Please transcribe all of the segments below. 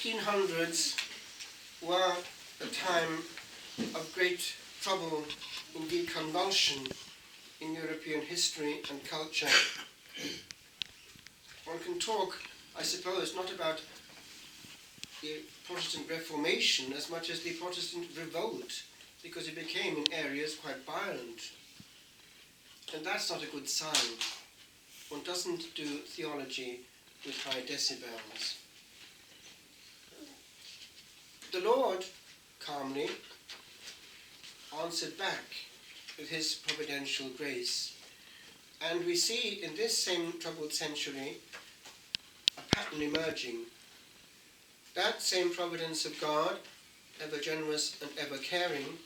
1500s were a time of great trouble, indeed convulsion, in European history and culture. One can talk, I suppose, not about the Protestant Reformation as much as the Protestant revolt, because it became in areas quite violent. And that's not a good sign. One doesn't do theology with high decibels. The Lord calmly answered back with his providential grace. And we see in this same troubled century a pattern emerging. That same providence of God, ever generous and ever caring,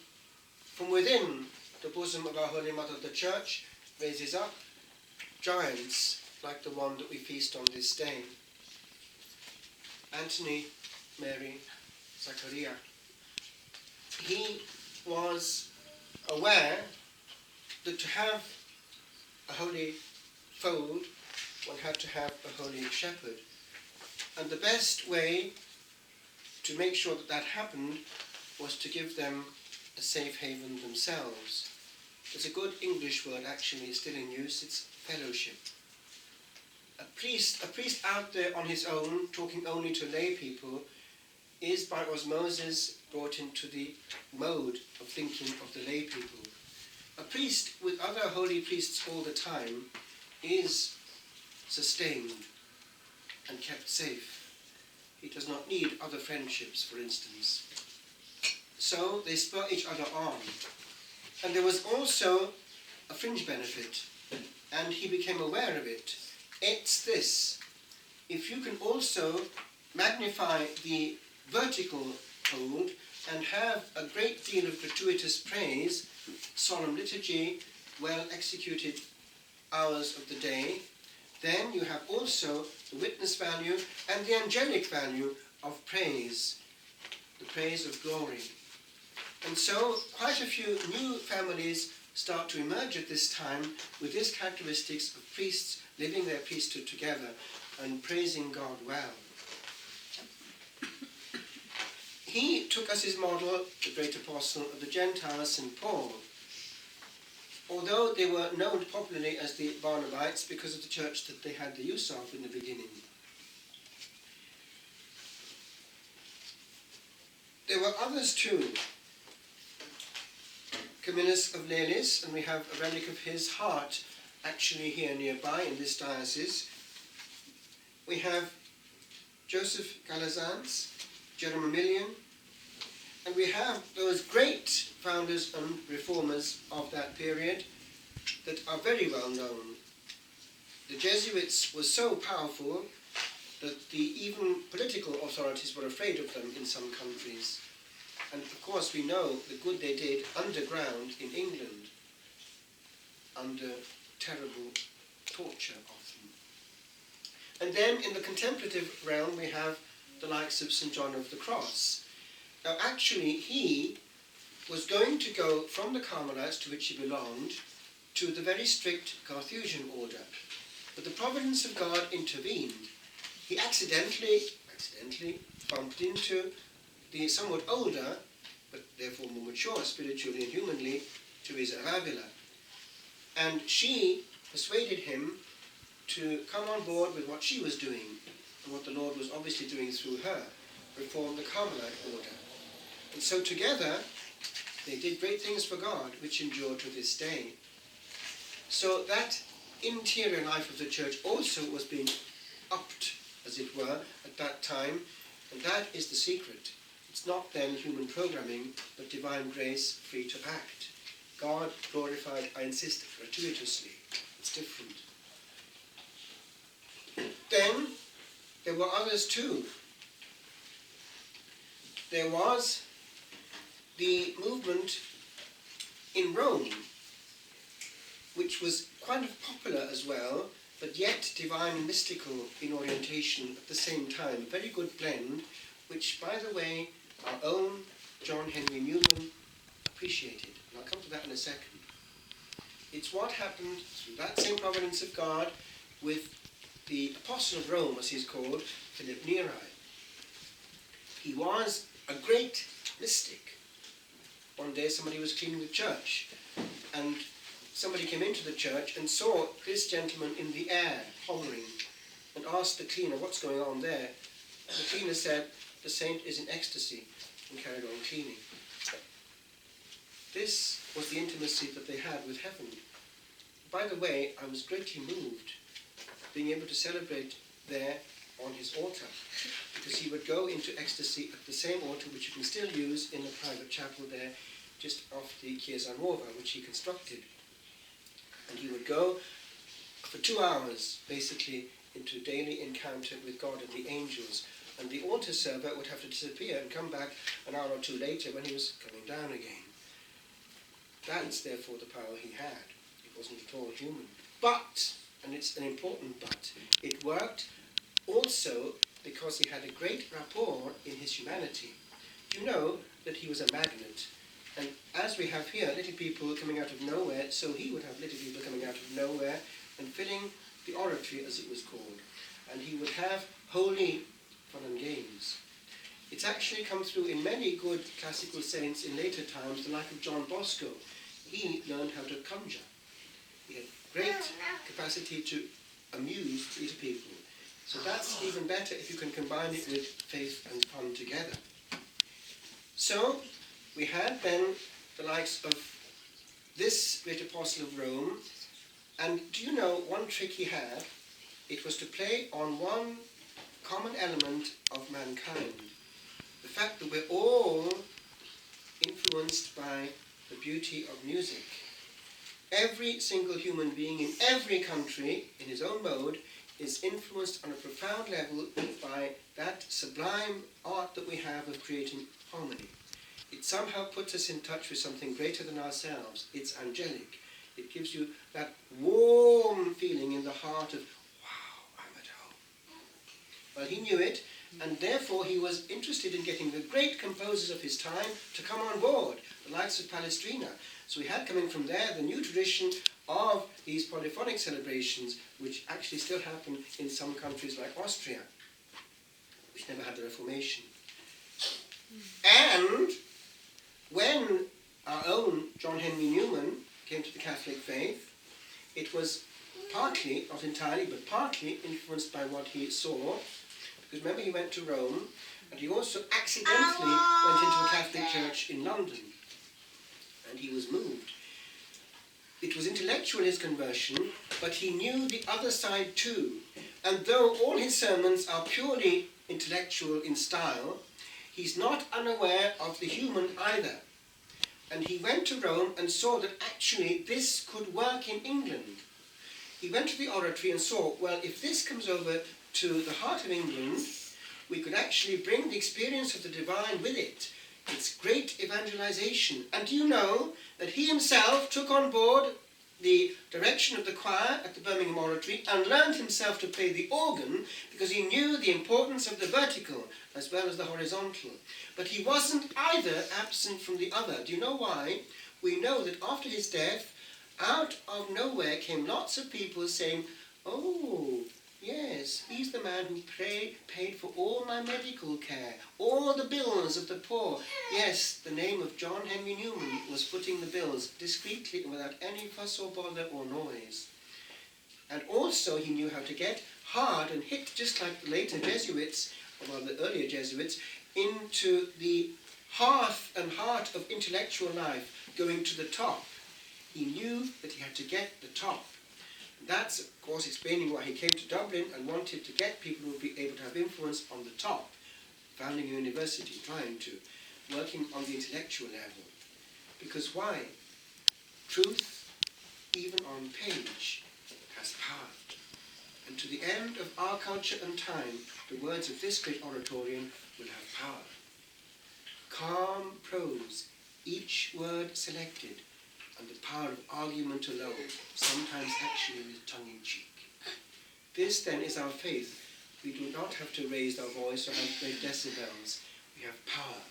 from within the bosom of our Holy Mother the Church, raises up giants like the one that we feast on this day. Anthony, Mary, Zachariah. He was aware that to have a holy fold, one had to have a holy shepherd. And the best way to make sure that that happened was to give them a safe haven themselves. There's a good English word actually still in use, it's fellowship. A priest out there on his own, talking only to lay people, is by osmosis brought into the mode of thinking of the lay people. A priest with other holy priests all the time is sustained and kept safe. He does not need other friendships, for instance. So they spur each other on. And there was also a fringe benefit, and he became aware of it. It's this: if you can also magnify the vertical hold and have a great deal of gratuitous praise, solemn liturgy, well executed hours of the day, then you have also the witness value and the angelic value of praise, the praise of glory. And so quite a few new families start to emerge at this time with these characteristics of priests living their priesthood together and praising God well. He took as his model the great apostle of the Gentiles, St. Paul, although they were known popularly as the Barnabites because of the church that they had the use of in the beginning. There were others too. Camillus of Lelis, and we have a relic of his heart actually here nearby in this diocese. We have Joseph Galazans, Jerome Emilian, and we have those great founders and reformers of that period that are very well known. The Jesuits were so powerful that the even political authorities were afraid of them in some countries. And of course we know the good they did underground in England under terrible torture of them. And then in the contemplative realm we have the likes of St. John of the Cross. Now actually he was going to go from the Carmelites, to which he belonged, to the very strict Carthusian order. But the providence of God intervened. He accidentally bumped into the somewhat older, but therefore more mature spiritually and humanly, Teresa of Avila. And she persuaded him to come on board with what she was doing, and what the Lord was obviously doing through her, reform the Carmelite order. And so together, they did great things for God, which endure to this day. So that interior life of the church also was being upped, as it were, at that time, and that is the secret. It's not then human programming, but divine grace free to act. God glorified, I insist, gratuitously. It's different. Then there were others too. There was the movement in Rome, which was kind of popular as well, but yet divine and mystical in orientation at the same time. A very good blend, which, by the way, our own John Henry Newman appreciated. And I'll come to that in a second. It's what happened through that same providence of God with the Apostle of Rome, as he's called, Philip Neri. He was a great mystic. One day somebody was cleaning the church, and somebody came into the church and saw this gentleman in the air, hovering, and asked the cleaner, what's going on there? And the cleaner said, the saint is in ecstasy, and carried on cleaning. This was the intimacy that they had with heaven. By the way, I was greatly moved being able to celebrate there on his altar, because he would go into ecstasy at the same altar which you can still use in the private chapel there, just off the Chiesa Nuova, which he constructed. And he would go for 2 hours, basically, into daily encounter with God and the angels. And the altar server would have to disappear and come back an hour or two later when he was coming down again. That's therefore the power he had. It wasn't at all human. But, and it's an important but, it worked also because he had a great rapport in his humanity. You know that he was a magnet. And as we have here, little people coming out of nowhere, so he would have little people coming out of nowhere and filling the oratory, as it was called. And he would have holy fun and games. It's actually come through in many good classical saints in later times, the like of John Bosco. He learned how to conjure. He had great capacity to amuse little people. So that's even better if you can combine it with faith and fun together. So we had then the likes of this great apostle of Rome, and do you know one trick he had? It was to play on one common element of mankind. The fact that we're all influenced by the beauty of music. Every single human being in every country, in his own mode, is influenced on a profound level by that sublime art that we have of creating harmony. It somehow puts us in touch with something greater than ourselves. It's angelic. It gives you that warm feeling in the heart of, wow, I'm at home. Well, he knew it, and therefore he was interested in getting the great composers of his time to come on board, the likes of Palestrina. So we had coming from there the new tradition of these polyphonic celebrations, which actually still happen in some countries like Austria, which never had the Reformation. And when our own John Henry Newman came to the Catholic faith, it was partly, not entirely, but partly influenced by what he saw. Because remember, he went to Rome, and he also accidentally went into a Catholic church in London. And he was moved. It was intellectual, his conversion, but he knew the other side too. And though all his sermons are purely intellectual in style, he's not unaware of the human either. And he went to Rome and saw that actually this could work in England. He went to the oratory and saw, well, if this comes over to the heart of England, we could actually bring the experience of the divine with it. It's great evangelization. And do you know that he himself took on board the direction of the choir at the Birmingham Oratory and learned himself to play the organ because he knew the importance of the vertical as well as the horizontal. But he wasn't either absent from the other. Do you know why? We know that after his death, out of nowhere came lots of people saying, oh, yes, he's the man who paid for all my medical care, all the bills of the poor. Yes, the name of John Henry Newman was footing the bills discreetly and without any fuss or bother or noise. And also he knew how to get hard and hit, just like the later Jesuits, or the earlier Jesuits, into the hearth and heart of intellectual life, going to the top. He knew that he had to get the top. That's, of course, explaining why he came to Dublin and wanted to get people who would be able to have influence on the top, founding a university, trying to, working on the intellectual level. Because why? Truth, even on page, has power. And to the end of our culture and time, the words of this great oratorian will have power. Calm prose, each word selected, and the power of argument alone, sometimes actually with tongue-in-cheek. This then is our faith. We do not have to raise our voice or have great decibels. We have power.